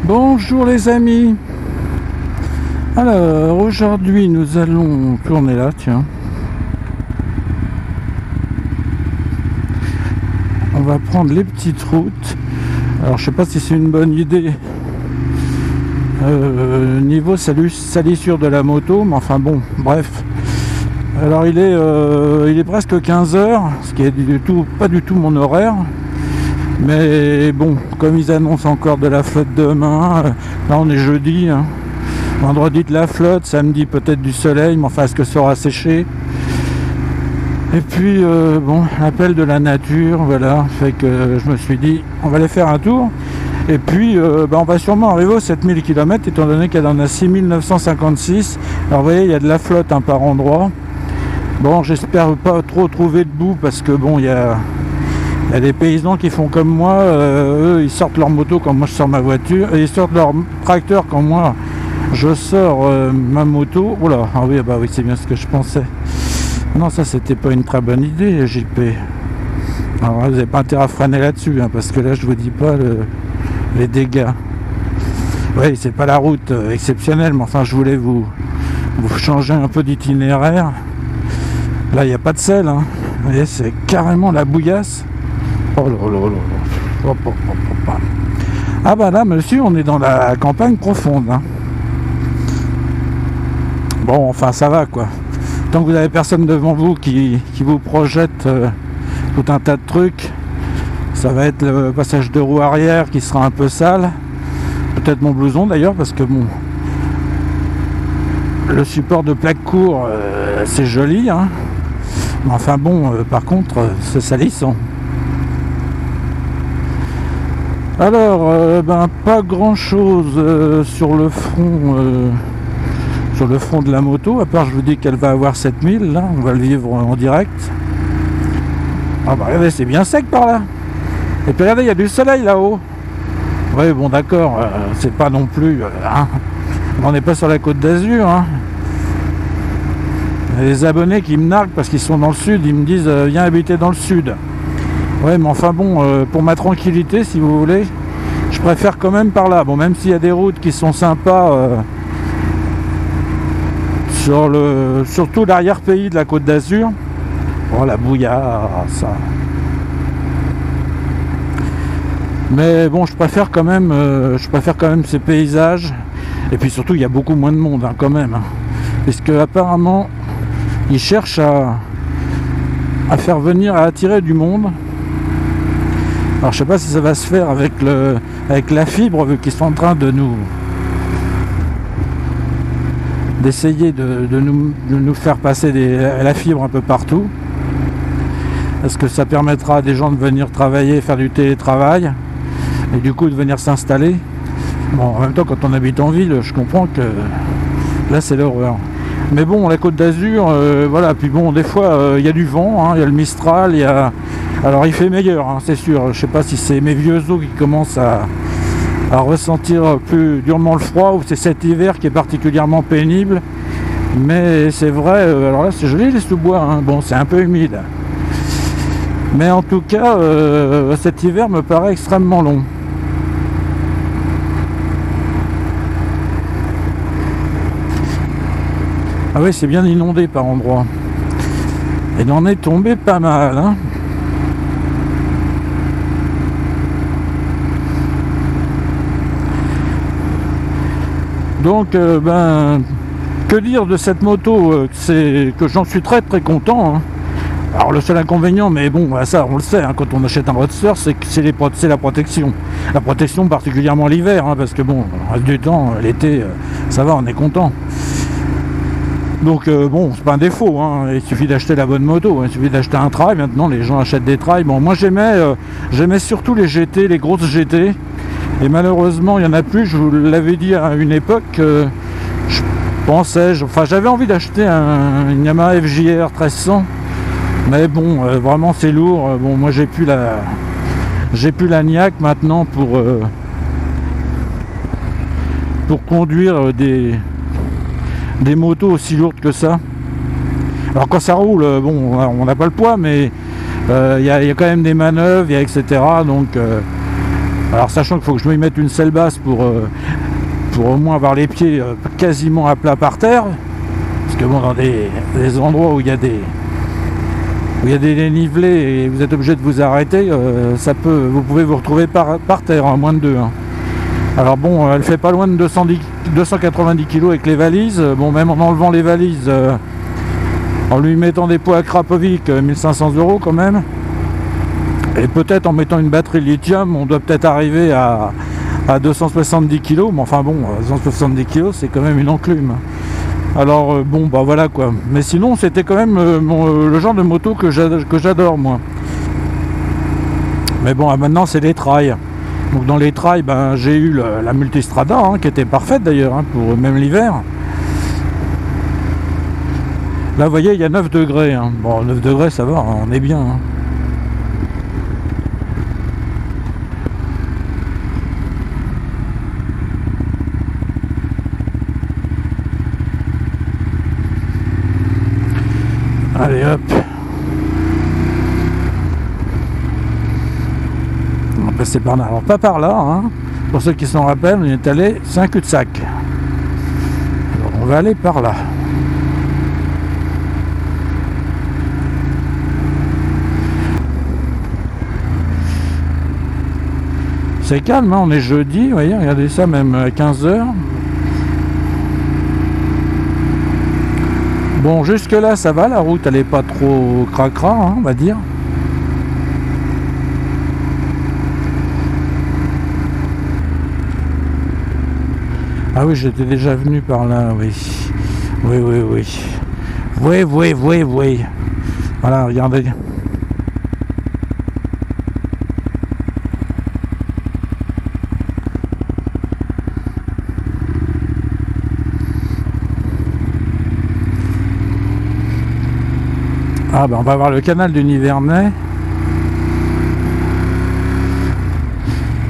Bonjour les amis. Alors aujourd'hui nous allons tourner là, tiens. On va prendre les petites routes. Alors je sais pas si c'est une bonne idée niveau salissure de la moto, mais enfin bon, bref. Alors il est presque 15h, ce qui est pas du tout mon horaire. Mais bon, comme ils annoncent encore de la flotte demain, là on est jeudi, hein. Vendredi de la flotte, samedi peut-être du soleil, mais enfin est-ce que ça aura séché? Et puis bon, l'appel de la nature, voilà, fait que je me suis dit, on va aller faire un tour. Et puis on va sûrement arriver aux 7000 km, étant donné qu'elle en a 6956. Alors vous voyez, il y a de la flotte par endroit. Bon, j'espère pas trop trouver de boue, parce que bon, il y a des paysans qui font comme moi, eux ils sortent leur moto quand moi je sors ma voiture, et ils sortent leur tracteur quand moi je sors ma moto. Oula, ah oui, bah oui, c'est bien ce que je pensais. Non, ça c'était pas une très bonne idée, JP. Alors vous n'avez pas intérêt à freiner là-dessus, hein, parce que là je vous dis pas les dégâts. Oui, c'est pas la route exceptionnelle, mais enfin je voulais vous changer un peu d'itinéraire. Là il n'y a pas de sel, hein. Vous voyez, c'est carrément la bouillasse. Oh là là là. Hop, hop, hop, hop. Ah bah là monsieur, on est dans la campagne profonde, hein. Bon, enfin ça va quoi. Tant que vous n'avez personne devant vous qui vous projette tout un tas de trucs, ça va être le passage de roue arrière qui sera un peu sale. Peut-être mon blouson d'ailleurs, parce que bon, le support de plaque court c'est joli, hein. Mais enfin bon, par contre c'est salissant. Alors pas grand chose sur le front de la moto, à part je vous dis qu'elle va avoir 7000, là on va le vivre en direct. Ah bah regardez, c'est bien sec par là. Et puis regardez, il y a du soleil là-haut. Oui bon d'accord, c'est pas non plus hein. On n'est pas sur la côte d'Azur, hein. Il y a des abonnés qui me narguent parce qu'ils sont dans le sud, ils me disent viens habiter dans le sud. Ouais, mais enfin bon, pour ma tranquillité, si vous voulez, je préfère quand même par là. Bon, même s'il y a des routes qui sont sympas surtout l'arrière-pays de la Côte d'Azur. Oh, la bouillard, ça. Mais bon, je préfère quand même ces paysages. Et puis surtout, il y a beaucoup moins de monde, hein, quand même. Puisque apparemment, ils cherchent à faire venir, à attirer du monde. Alors je sais pas si ça va se faire avec la fibre, vu qu'ils sont en train d'essayer de nous faire passer la fibre un peu partout. Est-ce que ça permettra à des gens de venir travailler, faire du télétravail, et du coup de venir s'installer? Bon, en même temps, quand on habite en ville, je comprends que là c'est l'horreur. Mais bon, la Côte d'Azur, voilà, puis bon, des fois il y a du vent, hein, il y a le Mistral, alors il fait meilleur, hein, c'est sûr. Je sais pas si c'est mes vieux os qui commencent à ressentir plus durement le froid, ou c'est cet hiver qui est particulièrement pénible. Mais c'est vrai, alors là c'est joli les sous-bois, hein. Bon, c'est un peu humide. Mais en tout cas, cet hiver me paraît extrêmement long. Ah oui, c'est bien inondé par endroits. Et il en est tombé pas mal, hein. Donc, que dire de cette moto, c'est que j'en suis très très content, hein. Alors le seul inconvénient, mais bon, ça on le sait, hein, quand on achète un roadster, c'est la protection. La protection particulièrement l'hiver, hein, parce que bon, le reste du temps, l'été, ça va, on est content. Donc bon, c'est pas un défaut, hein. Il suffit d'acheter la bonne moto, hein. Il suffit d'acheter un trail. Maintenant les gens achètent des trails. Bon, moi j'aimais surtout les GT, les grosses GT. Et malheureusement il n'y en a plus. Je vous l'avais dit à une époque, j'avais envie d'acheter une Yamaha FJR 1300. Mais bon, vraiment c'est lourd. Bon, moi j'ai plus la niaque maintenant pour conduire des motos aussi lourdes que ça. Alors quand ça roule, bon, on n'a pas le poids, mais il y a quand même des manœuvres, etc. Donc Alors sachant qu'il faut que je me mette une selle basse pour au moins avoir les pieds quasiment à plat par terre, parce que bon, dans des endroits où il y a des dénivelés et vous êtes obligé de vous arrêter, vous pouvez vous retrouver par terre, hein, moins de 2. Hein. Alors bon, elle fait pas loin de 290 kg avec les valises. Bon, même en enlevant les valises, en lui mettant des poids à Krapovic, 1500 € quand même. Et peut-être en mettant une batterie lithium, on doit peut-être arriver à 270 kg. Mais enfin bon, 270 kg, c'est quand même une enclume. Alors bon, bah voilà quoi. Mais sinon, c'était quand même le genre de moto que j'adore, moi. Mais bon, maintenant, c'est les trails. Donc dans les trails, ben, j'ai eu la Multistrada, hein, qui était parfaite d'ailleurs, hein, pour même l'hiver. Là, vous voyez, il y a 9 degrés. Hein. Bon, 9 degrés, ça va, hein, on est bien. Hein. Allez, hop. On va passer par là. Alors, pas par là, hein. Pour ceux qui s'en rappellent, on est allé, c'est un cul-de-sac. Alors, on va aller par là. C'est calme, hein, on est jeudi, vous voyez, regardez ça, même à 15h. Bon, jusque là ça va, la route elle est pas trop cracra, hein, on va dire. Ah oui, j'étais déjà venu par là, oui. Oui. Oui. Voilà, regardez. Ah ben on va voir le canal du Nivernais.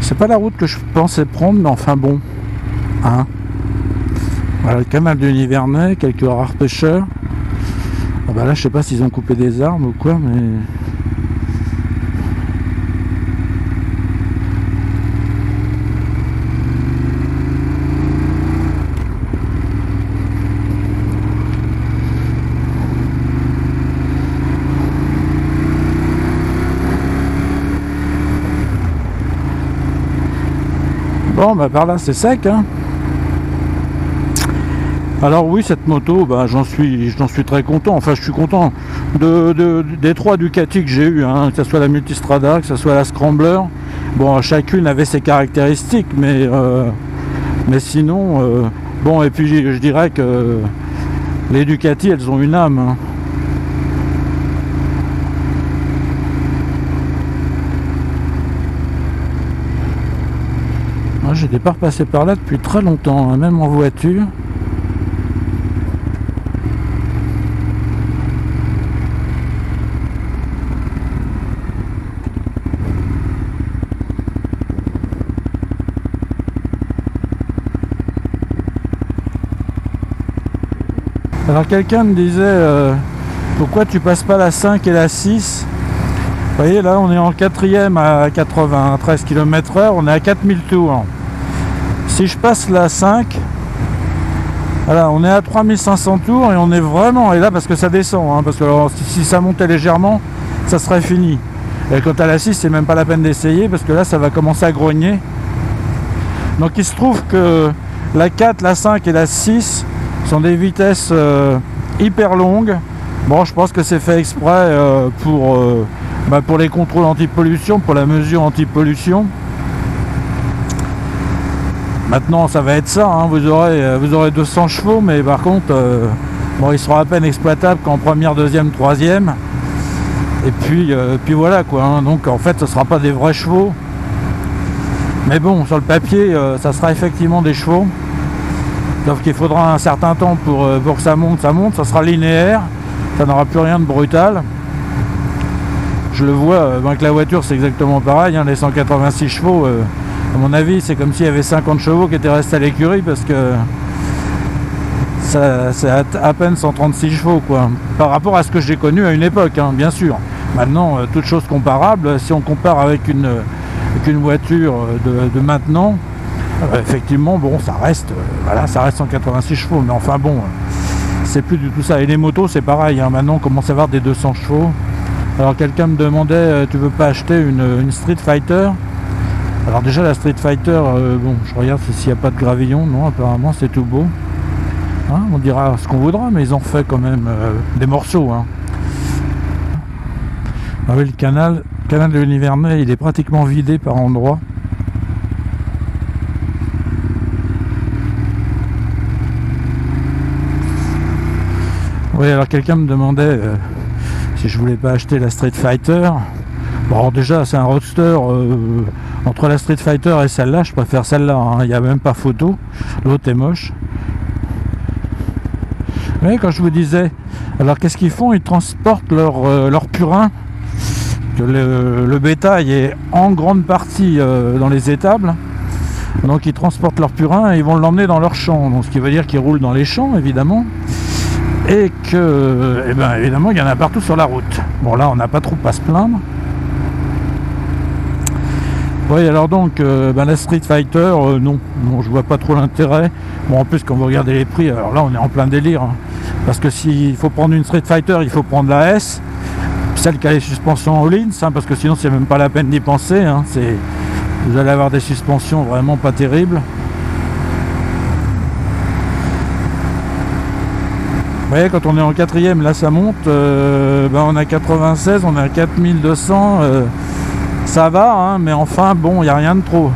C'est pas la route que je pensais prendre, mais enfin bon. Hein. Voilà le canal du Nivernais, quelques rares pêcheurs. Ah ben là je sais pas s'ils ont coupé des arbres ou quoi, mais. Bon, bah par là c'est sec, hein. Alors oui, cette moto, bah, j'en suis très content. Enfin, je suis content des 3 Ducati que j'ai eu, hein, que ce soit la Multistrada, que ce soit la Scrambler. Bon, chacune avait ses caractéristiques, mais sinon, bon, et puis je dirais que les Ducati, elles ont une âme. Hein. J'étais pas repassé par là depuis très longtemps, hein, même en voiture. Alors quelqu'un me disait pourquoi tu passes pas la 5 et la 6. Vous voyez là on est en 4e à 93 km/h, on est à 4000 tours. Si je passe la 5, voilà, on est à 3500 tours et on est vraiment, et là parce que ça descend, hein, parce que alors, si ça montait légèrement, ça serait fini. Et quant à la 6, c'est même pas la peine d'essayer parce que là ça va commencer à grogner. Donc il se trouve que la 4, la 5 et la 6 sont des vitesses hyper longues. Bon, je pense que c'est fait exprès pour les contrôles anti-pollution, pour la mesure anti-pollution. Maintenant ça va être ça, hein. Vous aurez 200 chevaux, mais par contre bon, ils seront à peine exploitables qu'en première, deuxième, troisième. Et puis voilà quoi, hein. Donc en fait ce ne sera pas des vrais chevaux. Mais bon, sur le papier ça sera effectivement des chevaux. Sauf qu'il faudra un certain temps pour que ça monte, ça sera linéaire, ça n'aura plus rien de brutal. Je le vois, avec la voiture c'est exactement pareil, hein, les 186 chevaux. À mon avis, c'est comme s'il y avait 50 chevaux qui étaient restés à l'écurie parce que c'est à peine 136 chevaux quoi. Par rapport à ce que j'ai connu à une époque, hein, bien sûr. Maintenant, toutes choses comparables, si on compare avec qu'une voiture de maintenant, effectivement, bon, ça reste 186 chevaux, mais enfin bon, c'est plus du tout ça. Et les motos, c'est pareil, hein, maintenant on commence à avoir des 200 chevaux. Alors quelqu'un me demandait, tu veux pas acheter une Street Fighter? Alors déjà la Street Fighter, bon, je regarde s'il n'y a pas de gravillon, non, apparemment c'est tout beau. Hein, on dira ce qu'on voudra, mais ils ont fait quand même des morceaux. Hein. Ah oui, le canal de Nivernais, il est pratiquement vidé par endroits. Oui, alors quelqu'un me demandait si je voulais pas acheter la Street Fighter. Bon, alors déjà, c'est un roadster. Entre la Street Fighter et celle-là, je préfère celle-là. Hein. Il n'y a même pas photo. L'autre est moche. Mais quand je vous disais, alors qu'est-ce qu'ils font? Ils transportent leur purin. Que le bétail est en grande partie dans les étables. Donc ils transportent leur purin et ils vont l'emmener dans leur champ. Donc, ce qui veut dire qu'ils roulent dans les champs, évidemment. Et que, eh ben, évidemment, il y en a partout sur la route. Bon, là, on n'a pas trop à se plaindre. Oui, alors donc, la Street Fighter, non, je vois pas trop l'intérêt. Bon, en plus, quand vous regardez les prix, alors là, on est en plein délire. Hein. Parce que s'il faut prendre une Street Fighter, il faut prendre la S, celle qui a les suspensions all-in, hein, parce que sinon, c'est même pas la peine d'y penser. Hein. Vous allez avoir des suspensions vraiment pas terribles. Vous voyez, quand on est en quatrième, là ça monte, on a 96, on a 4200, ça va, hein, mais enfin bon, il n'y a rien de trop.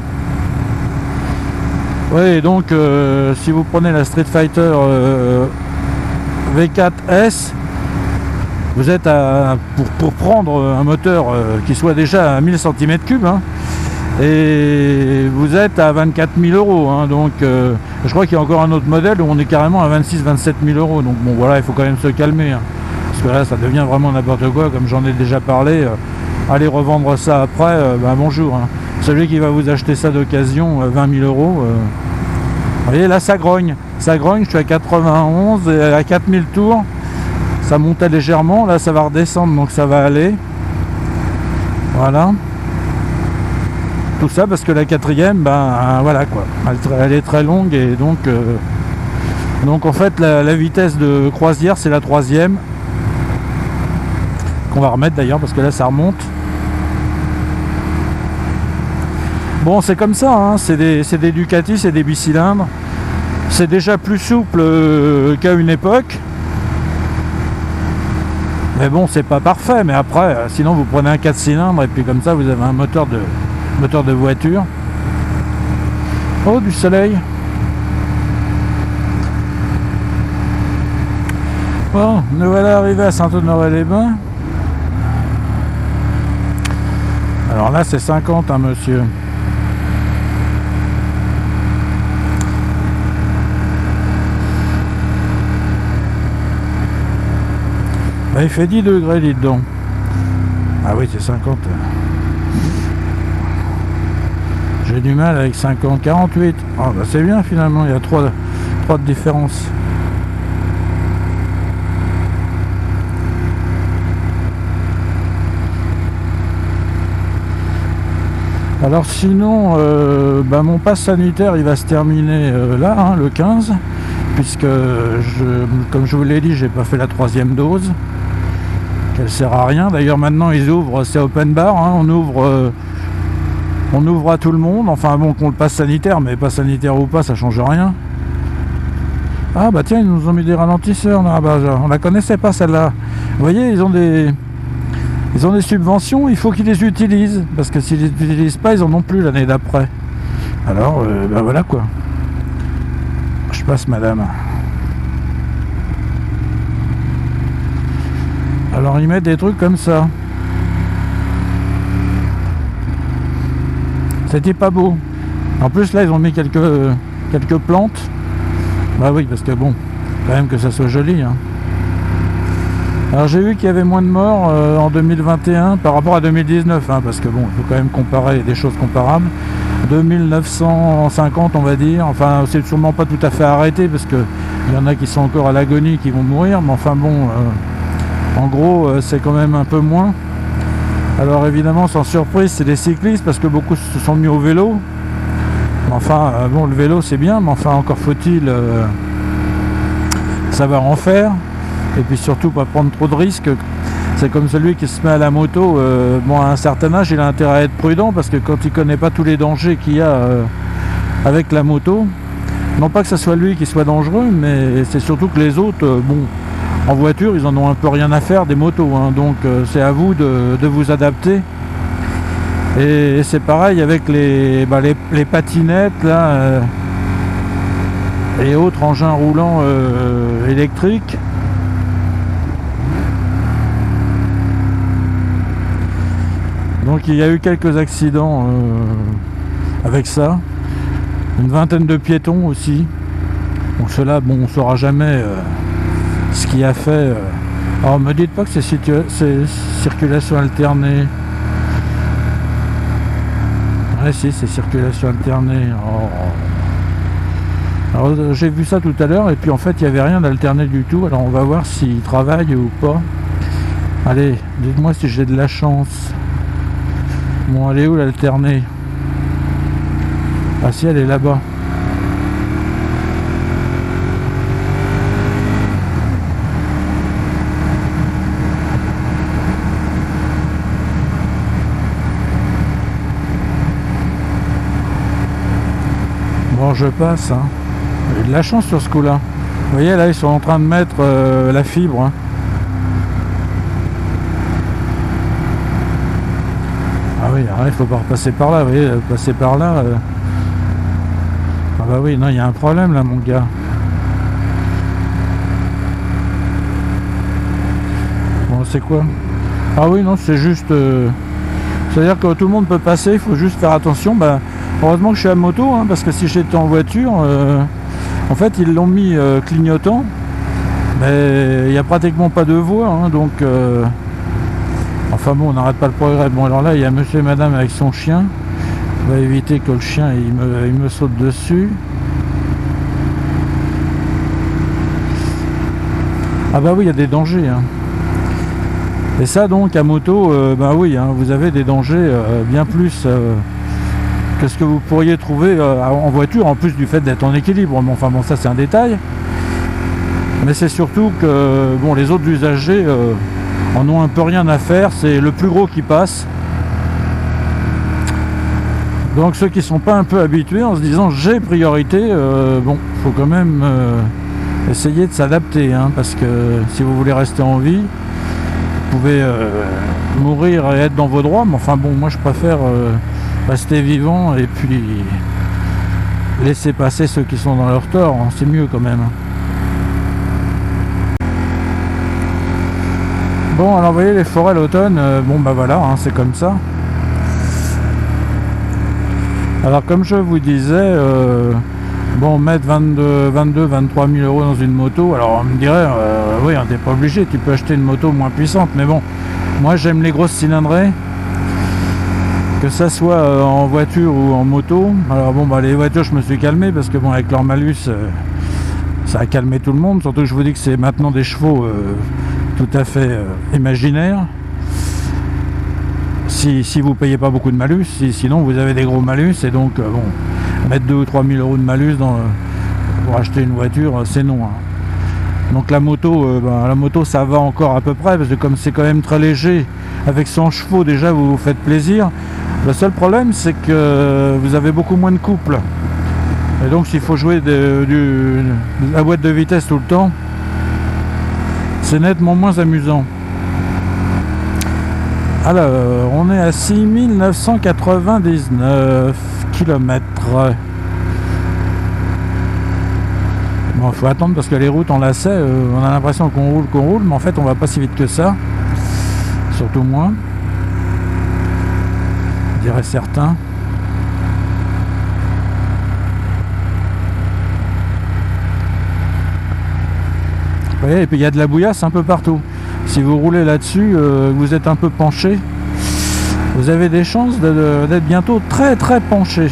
Oui, donc si vous prenez la Street Fighter V4S, vous êtes pour prendre un moteur qui soit déjà à 1000 cm3, hein, et vous êtes à 24 000 €, hein, donc je crois qu'il y a encore un autre modèle où on est carrément à 26-27 000 €, donc bon voilà, il faut quand même se calmer, hein, parce que là ça devient vraiment n'importe quoi, comme j'en ai déjà parlé. Allez revendre ça après, bonjour, hein. Celui qui va vous acheter ça d'occasion, 20 000 €, vous voyez là ça grogne, je suis à 91 et à 4000 tours, ça montait légèrement, là ça va redescendre, donc ça va aller, voilà. Tout ça parce que la quatrième, voilà quoi, elle est très longue et donc en fait la vitesse de croisière c'est la troisième qu'on va remettre d'ailleurs parce que là ça remonte. Bon, c'est comme ça, hein, c'est des Ducati, c'est des bicylindres, c'est déjà plus souple qu'à une époque. Mais bon, c'est pas parfait, mais après, sinon vous prenez un 4 cylindres et puis comme ça vous avez un moteur de voiture. Oh, du soleil. Bon, nous voilà arrivés à Saint-Honoré-les-Bains. Alors là c'est 50, hein, monsieur. Il fait 10 degrés, dites donc. Ah oui, c'est 50. J'ai du mal avec 50, 48. Oh, c'est bien finalement, il y a 3 de différence. Alors sinon, mon pass sanitaire il va se terminer là, hein, le 15, puisque comme je vous l'ai dit, j'ai pas fait la 3e dose. Elle sert à rien. D'ailleurs maintenant ils ouvrent, c'est open bar, hein, on ouvre à tout le monde, enfin bon, qu'on le passe sanitaire, mais pas sanitaire ou pas, ça change rien. Ah bah tiens, ils nous ont mis des ralentisseurs là, on la connaissait pas celle-là. Vous voyez, ils ont des subventions, il faut qu'ils les utilisent, parce que s'ils les utilisent pas, ils en ont plus l'année d'après. Alors voilà quoi. Je passe, madame. Alors ils mettent des trucs comme ça. C'était pas beau. En plus là ils ont mis quelques plantes. Bah oui, parce que bon, quand même que ça soit joli, hein. Alors j'ai vu qu'il y avait moins de morts en 2021 par rapport à 2019, hein, parce que bon, il faut quand même comparer des choses comparables. 2950 on va dire, enfin c'est sûrement pas tout à fait arrêté parce que il y en a qui sont encore à l'agonie, qui vont mourir, mais enfin bon, en gros c'est quand même un peu moins. Alors évidemment, sans surprise, c'est des cyclistes parce que beaucoup se sont mis au vélo. Enfin, bon, le vélo c'est bien, mais enfin encore faut-il savoir en faire. Et puis surtout pas prendre trop de risques. C'est comme celui qui se met à la moto. Bon, à un certain âge, il a intérêt à être prudent parce que quand il connaît pas tous les dangers qu'il y a avec la moto, non pas que ce soit lui qui soit dangereux, mais c'est surtout que les autres, bon, en voiture, ils en ont un peu rien à faire des motos, hein, donc c'est à vous de vous adapter. Et c'est pareil avec les patinettes là, et autres engins roulants électriques. Donc il y a eu quelques accidents avec ça, une vingtaine de piétons aussi. Donc cela, bon, on ne saura jamais ce qui a fait. Alors me dites pas que c'est circulation alternée. Ouais, si, c'est circulation alternée. Oh. Alors j'ai vu ça tout à l'heure et puis en fait il n'y avait rien d'alterné du tout. Alors on va voir s'il travaille ou pas. Allez, dites-moi si j'ai de la chance. Bon, elle est où l'alternée? Ah si, elle est là-bas. Bon, je passe. Hein. J'ai de la chance sur ce coup-là. Vous voyez, là, ils sont en train de mettre la fibre. Hein. Ah oui, il faut pas repasser par là, vous voyez, passer par là. Ah bah oui, non, il y a un problème là, mon gars. Bon, c'est quoi? Ah oui, non, c'est juste... c'est-à-dire que tout le monde peut passer, il faut juste faire attention. Bah, heureusement que je suis à moto, hein, parce que si j'étais en voiture, en fait, ils l'ont mis clignotant. Mais il n'y a pratiquement pas de voie, hein, donc... Enfin bon, on n'arrête pas le progrès. Bon, alors là, il y a monsieur et madame avec son chien. On va éviter que le chien il me saute dessus. Ah bah oui, il y a des dangers. Hein. Et ça donc, à moto, bah oui, hein, vous avez des dangers bien plus que ce que vous pourriez trouver en voiture, en plus du fait d'être en équilibre. Bon, enfin bon, ça c'est un détail. Mais c'est surtout que bon, les autres usagers... en ont un peu rien à faire, c'est le plus gros qui passe. Donc ceux qui sont pas un peu habitués en se disant j'ai priorité, bon, faut quand même essayer de s'adapter, hein, parce que si vous voulez rester en vie, vous pouvez mourir et être dans vos droits, mais enfin bon, moi je préfère rester vivant et puis laisser passer ceux qui sont dans leur tort, hein, c'est mieux quand même. Bon, alors vous voyez les forêts l'automne, bon bah voilà, hein, c'est comme ça. Alors comme je vous disais, bon, mettre 23 000 euros dans une moto, alors on me dirait, oui, on n'est pas obligé, tu peux acheter une moto moins puissante, mais bon, moi j'aime les grosses cylindrées, que ça soit en voiture ou en moto. Alors bon, bah les voitures je me suis calmé, parce que bon, avec leur malus, ça a calmé tout le monde, surtout que je vous dis que c'est maintenant des chevaux... tout à fait imaginaire. Si vous payez pas beaucoup de malus, sinon vous avez des gros malus, et donc bon, mettre 2 ou 3 000 euros de malus pour acheter une voiture, c'est non. Hein. Donc la moto, la moto ça va encore à peu près, parce que comme c'est quand même très léger, avec 100 chevaux déjà vous vous faites plaisir. Le seul problème c'est que vous avez beaucoup moins de couple, et donc s'il faut jouer de la boîte de vitesse tout le temps, c'est nettement moins amusant. Alors, on est à 6999 km. Bon, il faut attendre parce que les routes en lacet, on a l'impression qu'on roule, mais en fait on va pas si vite que ça. Surtout moi. Je dirais certains. Vous voyez, et puis il y a de la bouillasse un peu partout. Si vous roulez là-dessus, vous êtes un peu penché, vous avez des chances d'être bientôt très très penché.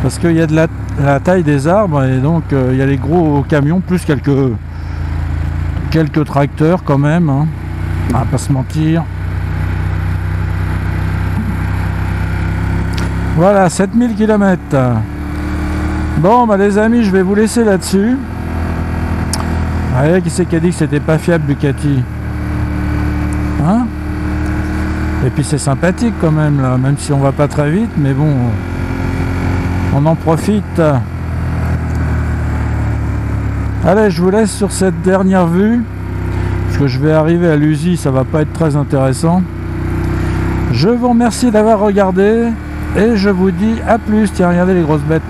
Parce qu'il y a de la taille des arbres, et donc il y a les gros camions, plus quelques quelques tracteurs quand même, hein. On va pas se mentir. Voilà, 7000 km. Bon, bah les amis, je vais vous laisser là-dessus. Allez, qui c'est qui a dit que c'était pas fiable, Ducati? Hein? Et puis c'est sympathique quand même, là, même si on va pas très vite, mais bon, on en profite. Allez, je vous laisse sur cette dernière vue, parce que je vais arriver à l'usine, ça va pas être très intéressant. Je vous remercie d'avoir regardé, et je vous dis à plus. Tiens, regardez les grosses bêtes.